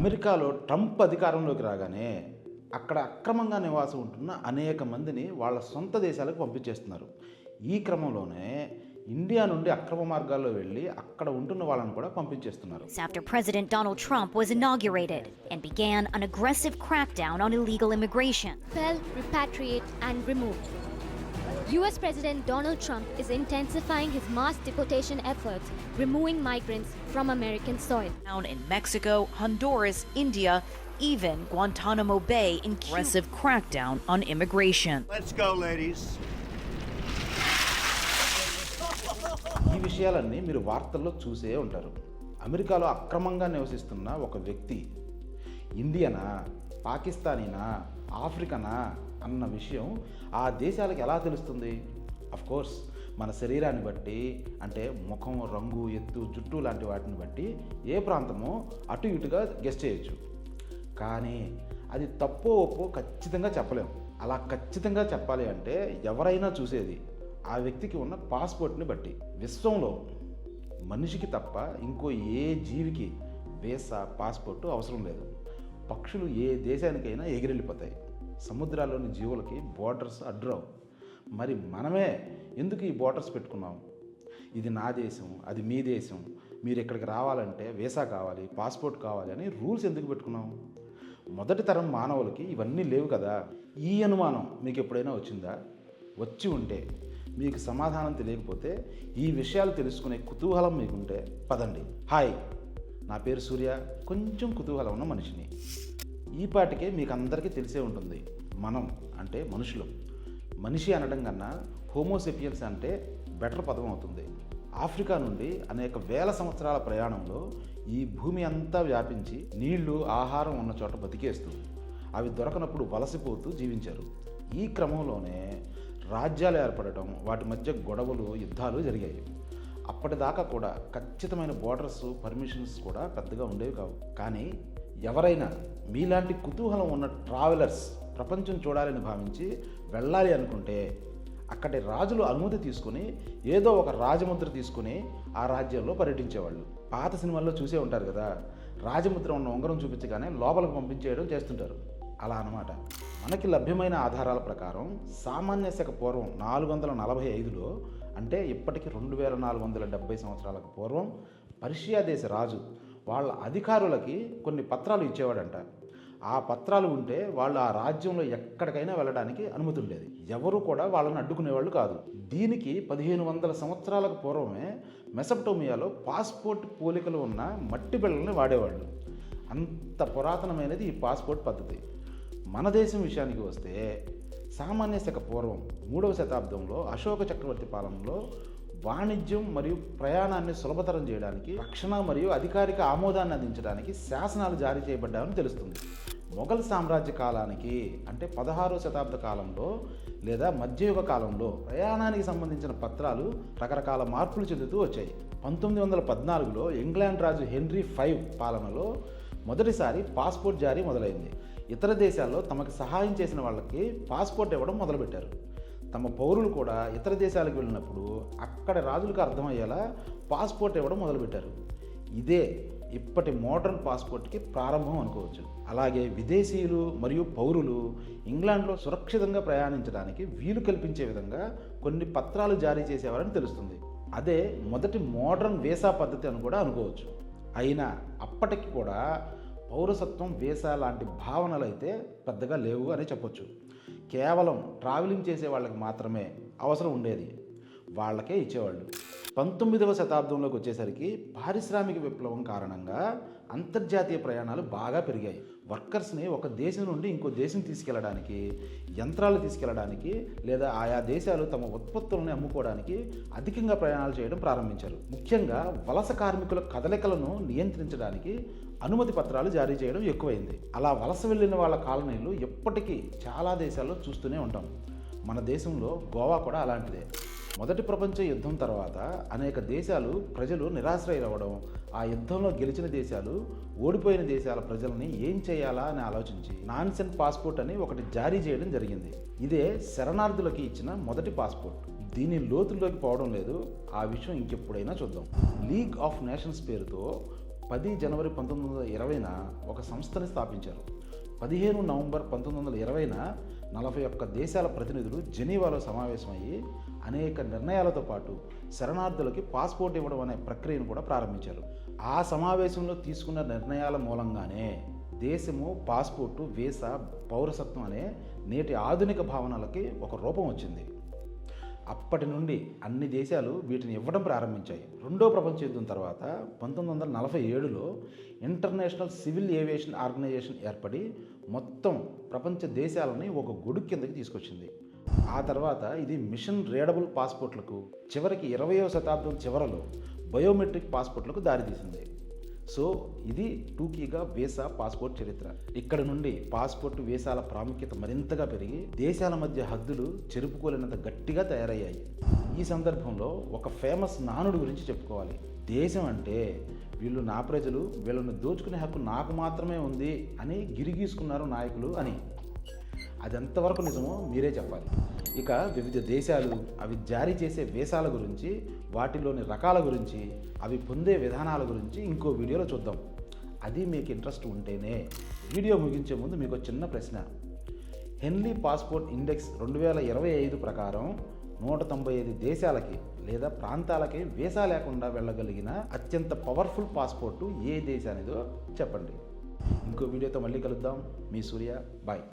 అమెరికాలో ట్రంప్ అధికారంలోకి రాగానే అక్కడ అక్రమంగా నివాసం ఉంటున్న అనేక మందిని వాళ్ళ సొంత దేశాలకు పంపించేస్తున్నారు. ఈ క్రమంలోనే ఇండియా నుండి అక్రమ మార్గాల్లో వెళ్ళి అక్కడ ఉంటున్న వాళ్ళని కూడా పంపించేస్తున్నారు. After President Donald Trump was inaugurated and began an aggressive crackdown on illegal immigration. Expel, repatriate and remove. US President Donald Trump is intensifying his mass deportation efforts, removing migrants from American soil. Down in Mexico, Honduras, India, even Guantanamo Bay in aggressive crackdown on immigration. Let's go, ladies. ఈ విషయాలన్నీ మీరు వార్తల్లో చూసే ఉంటారు. అమెరికాలో అక్రమంగా నివసిస్తున్న ఒక వ్యక్తి ఇండియనా, పాకిస్తానీనా, ఆఫ్రికనా అన్న విషయం ఆ దేశాలకు ఎలా తెలుస్తుంది? కోర్స్ మన శరీరాన్ని బట్టి, అంటే ముఖం రంగు, ఎత్తు, జుట్టు లాంటి వాటిని బట్టి ఏ ప్రాంతమో అటు ఇటుగా గెస్ చేయొచ్చు. కానీ అది తప్పో ఒప్పో ఖచ్చితంగా చెప్పలేం. అలా ఖచ్చితంగా చెప్పాలి అంటే ఎవరైనా చూసేది ఆ వ్యక్తికి ఉన్న పాస్పోర్ట్ని బట్టి. విశ్వంలో మనిషికి తప్ప ఇంకో ఏ జీవికి వీసా, పాస్పోర్టు అవసరం లేదు. పక్షులు ఏ దేశానికైనా ఎగిరెళ్ళిపోతాయి. సముద్రాల్లోని జీవులకి బోర్డర్స్ అడ్డురావు. మరి మనమే ఎందుకు ఈ బోర్డర్స్ పెట్టుకున్నాం? ఇది నా దేశం, అది మీ దేశం, మీరు ఇక్కడికి రావాలంటే వీసా కావాలి, పాస్పోర్ట్ కావాలి అని రూల్స్ ఎందుకు పెట్టుకున్నాం? మొదటి తరం మానవులకి ఇవన్నీ లేవు కదా. ఈ అనుమానం మీకు ఎప్పుడైనా వచ్చిందా? వచ్చి ఉంటే, మీకు సమాధానం తెలియకపోతే, ఈ విషయాలు తెలుసుకునే కుతూహలం మీకుంటే పదండి. హాయ్, నా పేరు సూర్య, కొంచెం కుతూహలం ఉన్న మనిషిని. ఈ పాటికే మీకు అందరికీ తెలిసే ఉంటుంది, మనం అంటే మనుషులు. మనిషి అనడం కన్నా హోమోసెపియన్స్ అంటే బెటర్ పదం అవుతుంది. ఆఫ్రికా నుండి అనేక వేల సంవత్సరాల ప్రయాణంలో ఈ భూమి అంతా వ్యాపించి నీళ్లు, ఆహారం ఉన్న చోట బతికేస్తూ, అవి దొరకనప్పుడు వలసిపోతూ జీవించారు. ఈ క్రమంలోనే రాజ్యాలు ఏర్పడటం, వాటి మధ్య గొడవలు, యుద్ధాలు జరిగాయి. అప్పటిదాకా కూడా ఖచ్చితమైన బోర్డర్స్, పర్మిషన్స్ కూడా పెద్దగా ఉండేవి కావు. కానీ ఎవరైనా మీలాంటి కుతూహలం ఉన్న ట్రావెలర్స్ ప్రపంచం చూడాలని భావించి వెళ్ళాలి అనుకుంటే అక్కడి రాజులు అనుమతి తీసుకుని ఏదో ఒక రాజముద్ర తీసుకుని ఆ రాజ్యంలో పర్యటించేవాళ్ళు. పాత సినిమాల్లో చూసే ఉంటారు కదా, రాజముద్ర ఉన్న ఉంగరం చూపించగానే లోపలికి పంపించేయడం చేస్తుంటారు. అలా అన్నమాట. మనకి లభ్యమైన ఆధారాల ప్రకారం సామాన్య శక పూర్వం 445లో, అంటే ఇప్పటికి 2470 సంవత్సరాలకు పూర్వం, పర్షియా దేశ రాజు వాళ్ళ అధికారులకి కొన్ని పత్రాలు ఇచ్చేవాడంట. ఆ పత్రాలు ఉంటే వాళ్ళు ఆ రాజ్యంలో ఎక్కడికైనా వెళ్ళడానికి అనుమతి ఉండేది. ఎవరు కూడా వాళ్ళని అడ్డుకునేవాళ్ళు కాదు. దీనికి 1500 సంవత్సరాలకు పూర్వమే మెసపటోమియాలో పాస్పోర్ట్ పోలికలు ఉన్న మట్టి బిళ్ళని వాడేవాళ్ళు. అంత పురాతనమైనది ఈ పాస్పోర్ట్ పద్ధతి. మన దేశం విషయానికి వస్తే సామాన్య శక పూర్వం 3వ శతాబ్దంలో అశోక చక్రవర్తి పాలనలో వాణిజ్యం మరియు ప్రయాణాన్ని సులభతరం చేయడానికి, రక్షణ మరియు అధికారిక ఆమోదాన్ని అందించడానికి శాసనాలు జారీ చేయబడ్డాయని తెలుస్తుంది. మొఘల్ సామ్రాజ్య కాలానికి, అంటే 16వ శతాబ్ద కాలంలో లేదా మధ్యయుగ కాలంలో ప్రయాణానికి సంబంధించిన పత్రాలు రకరకాల మార్పులు చెందుతూ వచ్చాయి. 1914లో ఇంగ్లాండ్ రాజు హెన్రీ V పాలనలో మొదటిసారి పాస్పోర్ట్ జారీ మొదలైంది. ఇతర దేశాల్లో తమకు సహాయం చేసిన వాళ్ళకి పాస్పోర్ట్ ఇవ్వడం మొదలుపెట్టారు. తమ పౌరులు కూడా ఇతర దేశాలకు వెళ్ళినప్పుడు అక్కడ రాజులకు అర్థమయ్యేలా పాస్పోర్ట్ ఇవ్వడం మొదలుపెట్టారు. ఇదే ఇప్పటి మోడర్న్ పాస్పోర్ట్కి ప్రారంభం అనుకోవచ్చు. అలాగే విదేశీయులు మరియు పౌరులు ఇంగ్లాండ్లో సురక్షితంగా ప్రయాణించడానికి వీలు కల్పించే విధంగా కొన్ని పత్రాలు జారీ చేసేవారని తెలుస్తుంది. అదే మొదటి మోడర్న్ వీసా పద్ధతి అని కూడా అనుకోవచ్చు. అయినా అప్పటికి కూడా పౌరసత్వం, వీసా లాంటి భావనలు అయితే పెద్దగా లేవు అని చెప్పొచ్చు. కేవలం ట్రావెలింగ్ చేసే వాళ్ళకి మాత్రమే అవసరం ఉండేది, వాళ్ళకే ఇచ్చేవాళ్ళు. 19వ శతాబ్దంలోకి వచ్చేసరికి పారిశ్రామిక విప్లవం కారణంగా అంతర్జాతీయ ప్రయాణాలు బాగా పెరిగాయి. వర్కర్స్ని ఒక దేశం నుండి ఇంకో దేశం తీసుకెళ్లడానికి, యంత్రాలు తీసుకెళ్లడానికి, లేదా ఆయా దేశాలు తమ ఉత్పత్తులను అమ్ముకోవడానికి అధికంగా ప్రయాణాలు చేయడం ప్రారంభించారు. ముఖ్యంగా వలస కార్మికుల కదలికలను నియంత్రించడానికి అనుమతి పత్రాలు జారీ చేయడం ఎక్కువైంది. అలా వలస వెళ్ళిన వాళ్ళ కాలనీలు ఎప్పటికీ చాలా దేశాల్లో చూస్తూనే ఉంటాం. మన దేశంలో గోవా కూడా అలాంటిదే. మొదటి ప్రపంచ యుద్ధం తర్వాత అనేక దేశాలు ప్రజలు నిరాశ్రయులవ్వడం, ఆ యుద్ధంలో గెలిచిన దేశాలు ఓడిపోయిన దేశాల ప్రజల్ని ఏం చేయాలా అని ఆలోచించి నాన్సెన్స్ పాస్పోర్ట్ అని ఒకటి జారీ చేయడం జరిగింది. ఇదే శరణార్థులకి ఇచ్చిన మొదటి పాస్పోర్ట్. దీని లోతుల్లోకి పోవడం లేదు, ఆ విషయం ఇంకెప్పుడైనా చూద్దాం. లీగ్ ఆఫ్ నేషన్స్ పేరుతో 10 జనవరి 1920న ఒక సంస్థని స్థాపించారు. 15 నవంబర్ 1920న 41 దేశాల ప్రతినిధులు జెనీవాలో సమావేశమయ్యి అనేక నిర్ణయాలతో పాటు శరణార్థులకి పాస్పోర్ట్ ఇవ్వడం అనే ప్రక్రియను కూడా ప్రారంభించారు. ఆ సమావేశంలో తీసుకున్న నిర్ణయాల మూలంగానే దేశము పాస్పోర్టు, వీసా, పౌరసత్వం అనే నేటి ఆధునిక భావనలకి ఒక రూపం వచ్చింది. అప్పటి నుండి అన్ని దేశాలు వీటిని ఇవ్వడం ప్రారంభించాయి. రెండో ప్రపంచ యుద్ధం తర్వాత 1947లో ఇంటర్నేషనల్ సివిల్ ఏవియేషన్ ఆర్గనైజేషన్ ఏర్పడి మొత్తం ప్రపంచ దేశాలని ఒక గొడుగు కిందకి తీసుకొచ్చింది. ఆ తర్వాత ఇది మిషన్ రీడబుల్ పాస్పోర్ట్లకు, చివరికి 20వ శతాబ్దం చివరలో బయోమెట్రిక్ పాస్పోర్ట్లకు దారితీసింది. సో ఇది టూకీగా వీసా, పాస్పోర్ట్ చరిత్ర. ఇక్కడ నుండి పాస్పోర్ట్, వీసాల ప్రాముఖ్యత మరింతగా పెరిగి దేశాల మధ్య హద్దులు చెరుపుకోలేనంత గట్టిగా తయారయ్యాయి. ఈ సందర్భంలో ఒక ఫేమస్ నానుడు గురించి చెప్పుకోవాలి. దేశం అంటే వీళ్ళు నా ప్రజలు, వీళ్ళని దోచుకునే హక్కు నాకు మాత్రమే ఉంది అని గిరిగీసుకున్నారు నాయకులు అని. అది ఎంతవరకు నిజమో మీరే చెప్పాలి. ఇక వివిధ దేశాలు అవి జారీ చేసే వీసాల గురించి, వాటిలోని రకాల గురించి, అవి పొందే విధానాల గురించి ఇంకో వీడియోలో చూద్దాం. అది మీకు ఇంట్రెస్ట్ ఉంటేనే. వీడియో ముగించే ముందు మీకు చిన్న ప్రశ్న. హెన్లీ పాస్పోర్ట్ ఇండెక్స్ 2025 ప్రకారం 195 దేశాలకి లేదా ప్రాంతాలకి వీసా లేకుండా వెళ్ళగలిగిన అత్యంత పవర్ఫుల్ పాస్పోర్టు ఏ దేశానిదో చెప్పండి. ఇంకో వీడియోతో మళ్ళీ కలుద్దాం. మీ సూర్య. బాయ్.